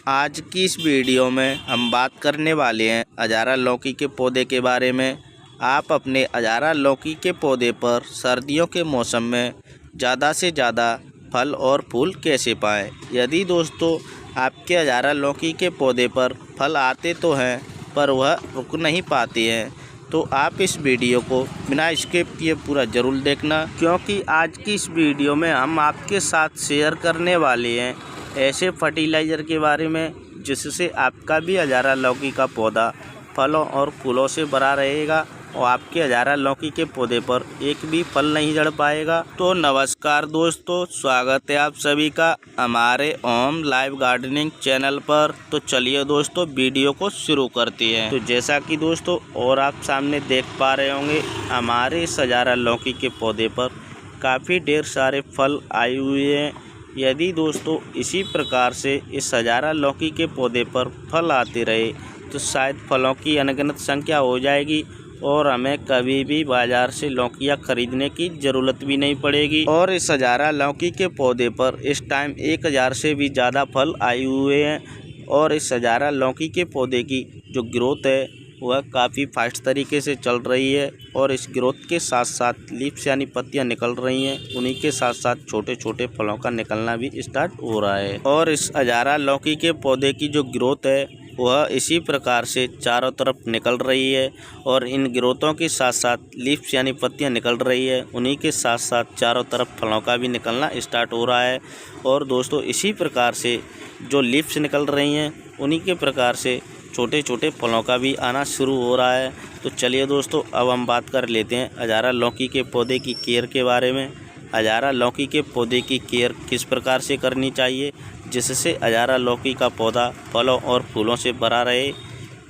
आज की इस वीडियो में हम बात करने वाले हैं अजारा लौकी के पौधे के बारे में। आप अपने अजारा लौकी के पौधे पर सर्दियों के मौसम में ज़्यादा से ज़्यादा फल और फूल कैसे पाएँ। यदि दोस्तों आपके अजारा लौकी के पौधे पर फल आते तो हैं पर वह रुक नहीं पाते हैं, तो आप इस वीडियो को बिना स्किप किए पूरा ज़रूर देखना, क्योंकि आज की इस वीडियो में हम आपके साथ शेयर करने वाले हैं ऐसे फर्टिलाइज़र के बारे में जिससे आपका भी अजारा लौकी का पौधा फलों और फूलों से भरा रहेगा और आपके अजारा लौकी के पौधे पर एक भी फल नहीं झड़ पाएगा। तो नमस्कार दोस्तों, स्वागत है आप सभी का हमारे ओम लाइव गार्डनिंग चैनल पर। तो चलिए दोस्तों वीडियो को शुरू करते हैं। तो जैसा कि दोस्तों और आप सामने देख पा रहे होंगे, हमारे इस अजारा लौकी के पौधे पर काफ़ी ढेर सारे फल आए हुए हैं। यदि दोस्तों इसी प्रकार से इस अजारा लौकी के पौधे पर फल आते रहे तो शायद फलों की अनगिनत संख्या हो जाएगी और हमें कभी भी बाज़ार से लौकियाँ खरीदने की ज़रूरत भी नहीं पड़ेगी। और इस अजारा लौकी के पौधे पर इस टाइम 1000 से भी ज़्यादा फल आए हुए हैं और इस अजारा लौकी के पौधे की जो ग्रोथ है वह काफ़ी फास्ट तरीके से चल रही है और इस ग्रोथ के साथ साथ लीव्स यानी पत्तियां निकल रही हैं, उन्हीं के साथ साथ छोटे छोटे फलों का निकलना भी स्टार्ट हो रहा है। और इस अजारा लौकी के पौधे की जो ग्रोथ है वह इसी प्रकार से चारों तरफ निकल रही है और इन ग्रोथों के साथ साथ लीव्स यानी पत्तियां निकल रही है, उन्हीं के साथ साथ चारों तरफ फलों का भी निकलना स्टार्ट हो रहा है। और दोस्तों इसी प्रकार से जो लीव्स निकल रही हैं उन्हीं के प्रकार से छोटे छोटे फलों का भी आना शुरू हो रहा है। तो चलिए दोस्तों अब हम बात कर लेते हैं अजारा लौकी के पौधे की केयर के बारे में। अजारा लौकी के पौधे की केयर किस प्रकार से करनी चाहिए जिससे अजारा लौकी का पौधा फलों और फूलों से भरा रहे।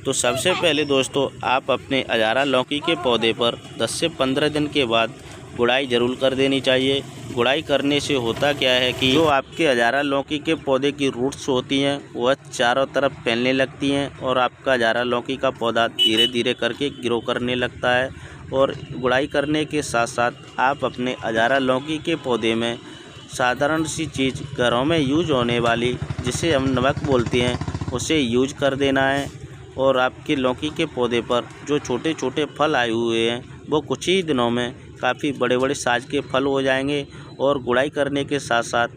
तो सबसे पहले दोस्तों आप अपने अजारा लौकी के पौधे पर 10 से 15 दिन के बाद गुड़ाई ज़रूर कर देनी चाहिए। गुड़ाई करने से होता क्या है कि जो आपके अजारा लौकी के पौधे की रूट्स होती हैं वह चारों तरफ फैलने लगती हैं और आपका अजारा लौकी का पौधा धीरे धीरे करके ग्रो करने लगता है। और गुड़ाई करने के साथ साथ आप अपने अजारा लौकी के पौधे में साधारण सी चीज़ घरों में यूज होने वाली जिसे हम नमक बोलते हैं उसे यूज कर देना है। और आपके लौकी के पौधे पर जो छोटे छोटे फल आए हुए हैं वो कुछ ही दिनों में काफ़ी बड़े बड़े साइज के फल हो जाएंगे। और गुड़ाई करने के साथ साथ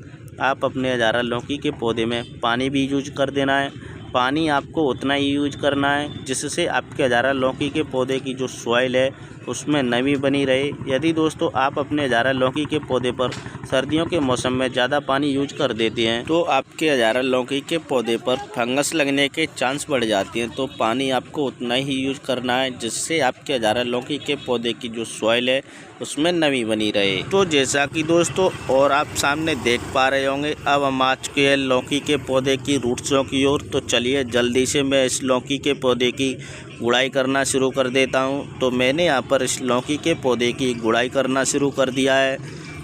आप अपने अजारा लौकी के पौधे में पानी भी यूज कर देना है। पानी आपको उतना ही यूज करना है जिससे आपके अजारा लौकी के पौधे की जो सॉइल है उसमें नमी बनी रहे। यदि दोस्तों आप अपने अजारा लौकी के पौधे पर सर्दियों के मौसम में ज़्यादा पानी यूज कर देते हैं तो आपके अजारा लौकी के पौधे पर फंगस लगने के चांस बढ़ जाते हैं। तो पानी आपको उतना ही यूज करना है जिससे आपके अजारा लौकी के पौधे की जो सॉइल है उसमें नमी बनी रहे। तो जैसा कि दोस्तों और आप सामने देख पा रहे होंगे, अब हम आ चुके हैं लौकी के पौधे की रूट्सों की ओर। तो चलिए जल्दी से मैं इस लौकी के पौधे की गुड़ाई करना शुरू कर देता हूं। तो मैंने यहाँ पर इस लौकी के पौधे की गुड़ाई करना शुरू कर दिया है।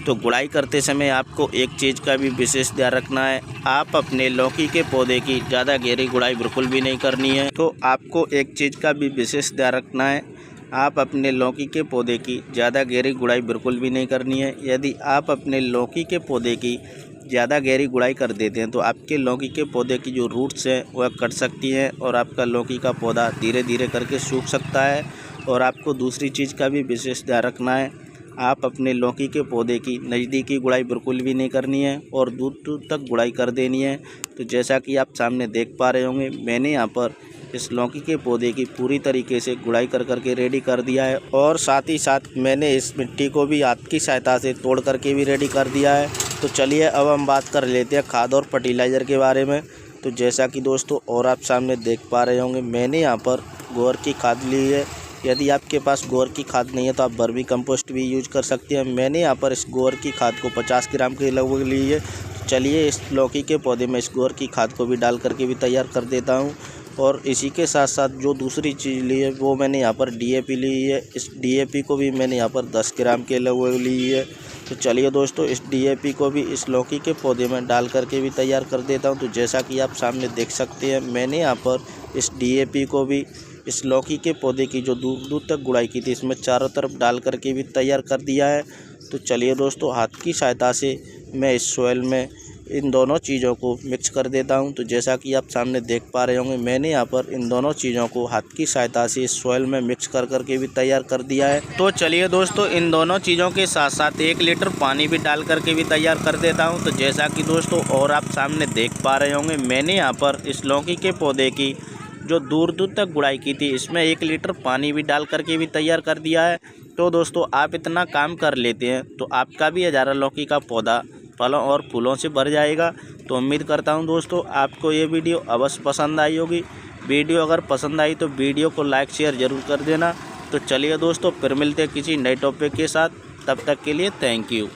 तो गुड़ाई करते समय आपको एक चीज़ का भी विशेष ध्यान रखना है, आप अपने लौकी के पौधे की ज़्यादा गहरी गुड़ाई बिल्कुल भी नहीं करनी है। तो आपको एक चीज़ का भी विशेष ध्यान रखना है, आप अपने लौकी के पौधे की ज़्यादा गहरी गुड़ाई बिल्कुल भी नहीं करनी है। यदि आप अपने लौकी के पौधे की ज़्यादा गहरी गुड़ाई कर देते हैं तो आपके लौकी के पौधे की जो रूट्स हैं वह कट सकती हैं और आपका लौकी का पौधा धीरे धीरे करके सूख सकता है। और आपको दूसरी चीज़ का भी विशेष ध्यान रखना है, आप अपने लौकी के पौधे की नज़दीकी गुड़ाई बिल्कुल भी नहीं करनी है और दूर दूर तक गुड़ाई कर देनी है। तो जैसा कि आप सामने देख पा रहे होंगे, मैंने यहाँ पर इस लौकी के पौधे की पूरी तरीके से गुड़ाई कर करके रेडी कर दिया है और साथ ही साथ मैंने इस मिट्टी को भी हाथ की सहायता से तोड़ करके भी रेडी कर दिया है। तो चलिए अब हम बात कर लेते हैं खाद और फर्टिलाइज़र के बारे में। तो जैसा कि दोस्तों और आप सामने देख पा रहे होंगे, मैंने यहाँ पर गोबर की खाद ली है। यदि आपके पास गोबर की खाद नहीं है तो आप वर्मी कंपोस्ट भी यूज कर सकते हैं। मैंने यहाँ पर इस गोबर की खाद को 50 ग्राम के लगभग ली है। तो चलिए इस लौकी के पौधे में इस गोबर की खाद को भी डाल करके भी तैयार कर देता हूँ। और इसी के साथ साथ जो दूसरी चीज़ ली है वो मैंने यहाँ पर DAP ली है। इस DAP को भी मैंने यहाँ पर 10 ग्राम के लगभग ली है। तो चलिए दोस्तों इस DAP को भी इस लौकी के पौधे में डाल करके भी तैयार कर देता हूँ। तो जैसा कि आप सामने देख सकते हैं, मैंने यहाँ पर इस DAP को भी इस लौकी के पौधे की जो दूर दूर तक गुड़ाई की थी इसमें चारों तरफ डाल करके भी तैयार कर दिया है। तो चलिए दोस्तों हाथ की सहायता से मैं इस सॉइल में इन दोनों चीज़ों को मिक्स कर देता हूं। तो जैसा कि आप सामने देख पा रहे होंगे, मैंने यहां पर इन दोनों चीज़ों को हाथ की सहायता से सॉइल में मिक्स कर करके भी तैयार कर दिया है। तो चलिए दोस्तों, इन दोनों चीज़ों के साथ साथ 1 लीटर पानी भी डाल करके भी तैयार कर देता हूँ। तो जैसा कि दोस्तों और आप सामने देख पा रहे होंगे, मैंने यहाँ पर इस लौकी के पौधे की जो दूर दूर तक गुड़ाई की थी, इसमें 1 लीटर पानी भी डाल करके भी तैयार कर दिया है। तो दोस्तों आप इतना काम कर लेते हैं तो आपका भी हजारा लौकी का पौधा फलों और फूलों से भर जाएगा। तो उम्मीद करता हूं दोस्तों आपको ये वीडियो अवश्य पसंद आई होगी। वीडियो अगर पसंद आई तो वीडियो को लाइक शेयर ज़रूर कर देना। तो चलिए दोस्तों, फिर मिलते हैं किसी नए टॉपिक के साथ। तब तक के लिए थैंक यू।